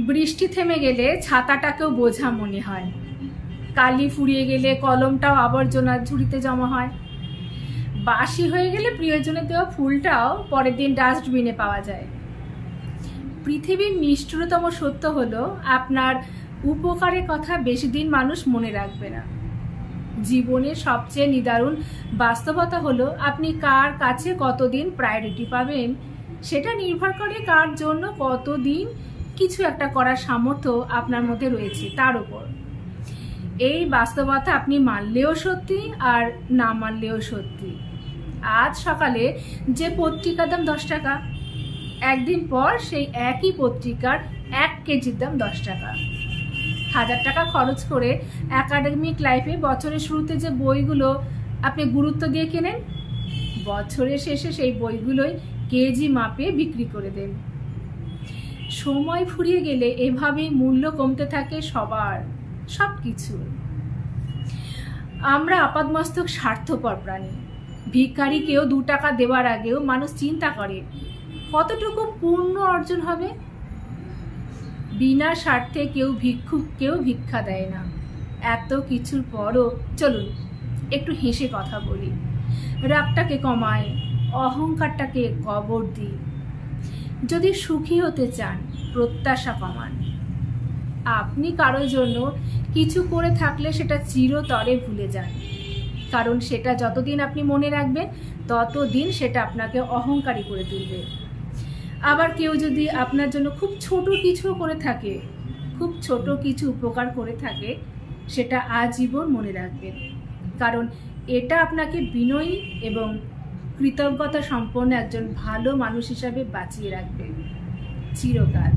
বৃষ্টি থেমে গেলে ছাতাটাকেও বোঝা মনে হয়, কালি ফুরিয়ে গেলে কলমটাও আবর্জনার ঝুড়িতে জমা হয়, বাসি হয়ে গেলে প্রিয়জনে দেওয়া ফুলটাও পরের দিন ডাস্টবিনে পাওয়া যায়। পৃথিবীর নিষ্ঠুরতম সত্য হলো আপনার উপকারের কথা বেশি দিন মানুষ মনে রাখবে না। জীবনের সবচেয়ে নিদারুণ বাস্তবতা হলো আপনি কার কাছে কতদিন প্রায়োরিটি পাবেন সেটা নির্ভর করে কার জন্য কতদিন কিছু একটা করার সামর্থ্য আপনার মধ্যে রয়েছে তার উপর। এই বাস্তবতা আপনি মানলেও সত্যি আর না মানলেও সত্যি। আজ সকালে যে পত্রিকার দাম 10 টাকা, একদিন পর সেই একই পত্রিকার 1 কেজির দাম 10 টাকা। 1000 টাকা খরচ করে একাডেমিক লাইফে বছরের শুরুতে যে বইগুলো আপনি গুরুত্ব দিয়ে কেনেন, বছরের শেষে সেই বইগুলোই কেজি মাপে বিক্রি করে দেন। সময় ফুরিয়ে গেলে এভাবেই মূল্য কমতে থাকে সবার, সব কিছু। আমরা আপাদমস্তক স্বার্থপর প্রাণী। ভিখারিকেও 2 টাকা দেওয়ার আগেও মানুষ চিন্তা করে কতটুকু পূর্ণ অর্জন হবে। বিনা স্বার্থে কেউ ভিক্ষা দেয় না। এত কিছুর পরও চলুন একটু হেসে কথা বলি, রাগটাকে কমায়, অহংকারটাকে কবর দিই। যদি সুখী হতে চান প্রত্যাশা কমান। আপনি কারোর জন্য কিছু করে থাকলে সেটা চিরতরে ভুলে যান, কারণ সেটা যতদিন আপনি মনে রাখবেন ততদিন সেটা আপনাকে অহংকারী করে তুলবে। আবার কেউ যদি আপনার জন্য খুব ছোট কিছু করে থাকে, খুব ছোট কিছু উপকার করে থাকে, সেটা আজীবন মনে রাখবেন, কারণ এটা আপনাকে বিনয়ী এবং কৃতজ্ঞতা সম্পন্ন একজন ভালো মানুষ হিসাবে বাঁচিয়ে রাখবে চিরকাল।